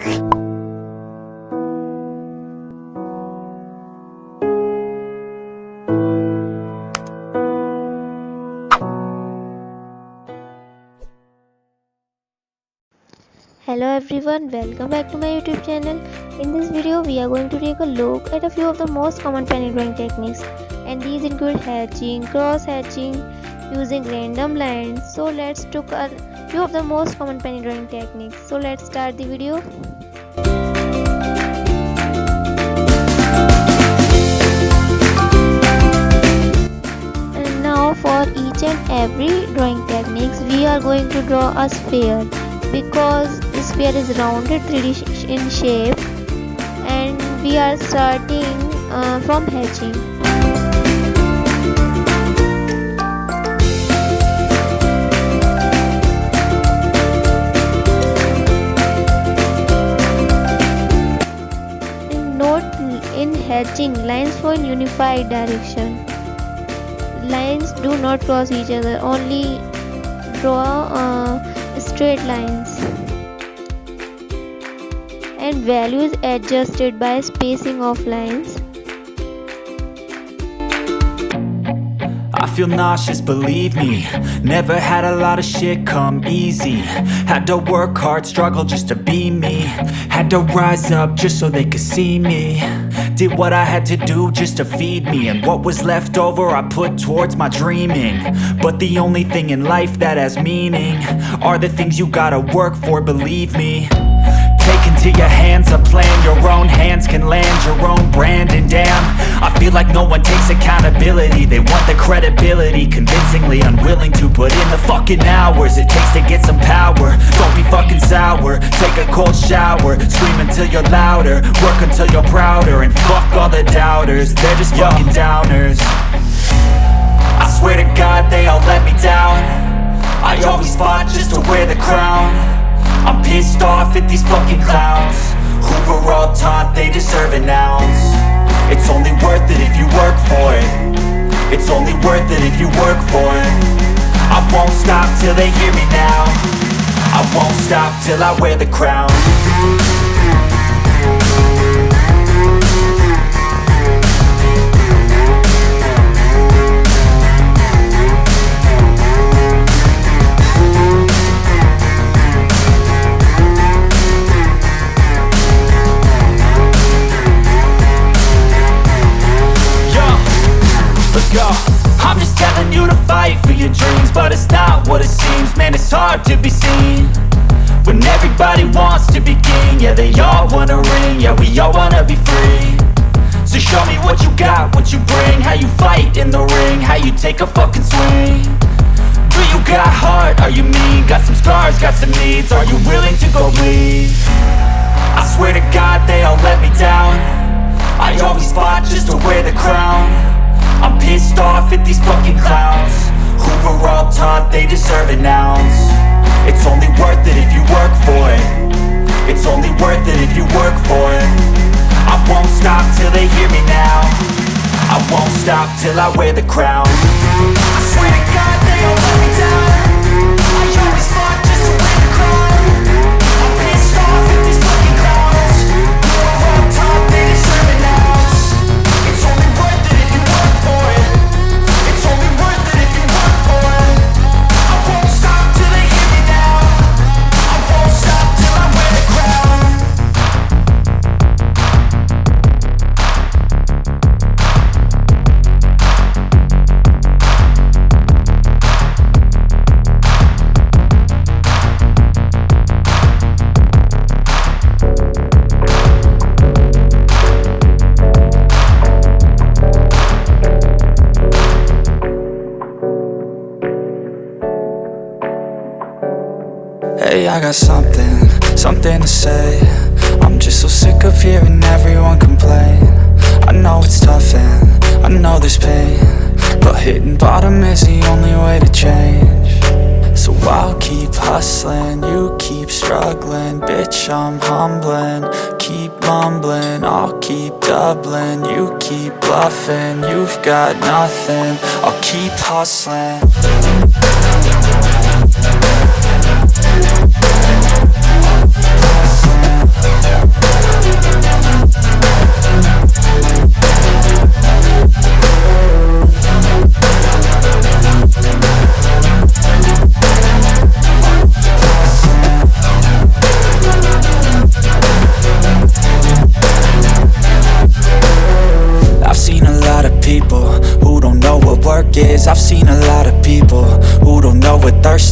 Hello everyone, welcome back to my YouTube channel. In this video we are going to take a look at a few of the most common penny drawing techniques, and these include hatching, cross hatching, using random lines. So let's look at a few of the most common penny drawing techniques. So let's start the video. And now for each and every drawing techniques we are going to draw a sphere, because the sphere is rounded 3D in shape, and we are starting from hatching. Note in hatching, lines flow in unified direction. Lines do not cross each other, only draw straight lines, and value is adjusted by spacing of lines. I feel nauseous, believe me. Never had a lot of shit come easy. Had to work hard, struggle just to be me. Had to rise up just so they could see me. Did what I had to do just to feed me, and what was left over I put towards my dreaming. But the only thing in life that has meaning are the things you gotta work for, believe me. Take into your hands a plan, your own hands can land your own brand. And damn, I feel like no one takes accountability. They want the credibility, convincingly unwilling to put in the fucking hours it takes to get some power. Don't be fucking sour, take a cold shower, scream until you're louder, work until you're prouder, and fuck all the doubters, they're just fucking downers. I swear to God they all let me down. I always fought just to wear the crown. I'm pissed off at these fucking clowns who were all taught they deserve an ounce. It's only worth it if you work for it. It's only worth it if you work for it. I won't stop till they hear me now. I won't stop till I wear the crown. I'm just telling you to fight for your dreams, but it's not what it seems. Man, it's hard to be seen when everybody wants to be king. Yeah, they all wanna ring, yeah, we all wanna be free. So show me what you got, what you bring, how you fight in the ring, how you take a fucking swing. Do you got heart, are you mean? Got some scars, got some needs, are you willing to go bleed? I swear to God they all let me down. I always fought just to wear the crown. I'm pissed off at these fucking clowns who were all taught they deserve an ounce. It's only worth it if you work for it. It's only worth it if you work for it. I won't stop till they hear me now. I won't stop till I wear the crown. I swear to God they all let me down. I always fought just to wear the crown. I'm pissed off at these fucking clowns who were all taught they deserve an ounce. It's only worth it if you work for it. It's only worth it if you work for it. I won't stop till they hear me now. I won't stop till I wear the crown. Hey, I got something to say. I'm just so sick of hearing everyone complain. I know it's tough and I know there's pain, but hitting bottom is the only way to change. So I'll keep hustling, you keep struggling. Bitch, I'm humbling, keep mumbling. I'll keep doubling, you keep bluffing. You've got nothing, I'll keep hustling.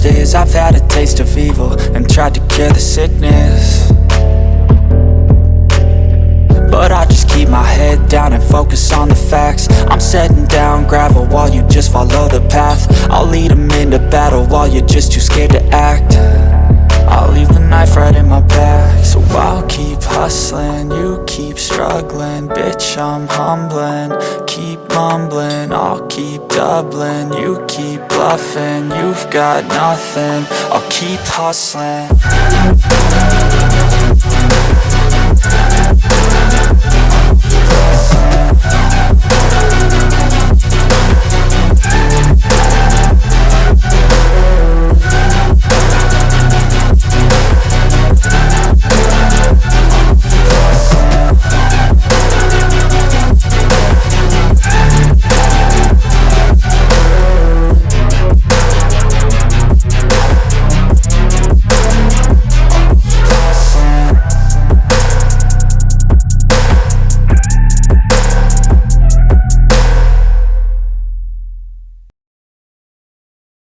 worst is I've had a taste of evil and tried to cure the sickness, but I just keep my head down and focus on the facts. I'm setting down gravel while you just follow the path. I'll lead them into battle while you're just too scared to act. I'll leave the knife right in my back. So I'll keep hustling, you keep struggling. Bitch, I'm humbling, keep mumbling. I'll keep doubling, you keep bluffing. You've got nothing, I'll keep hustling.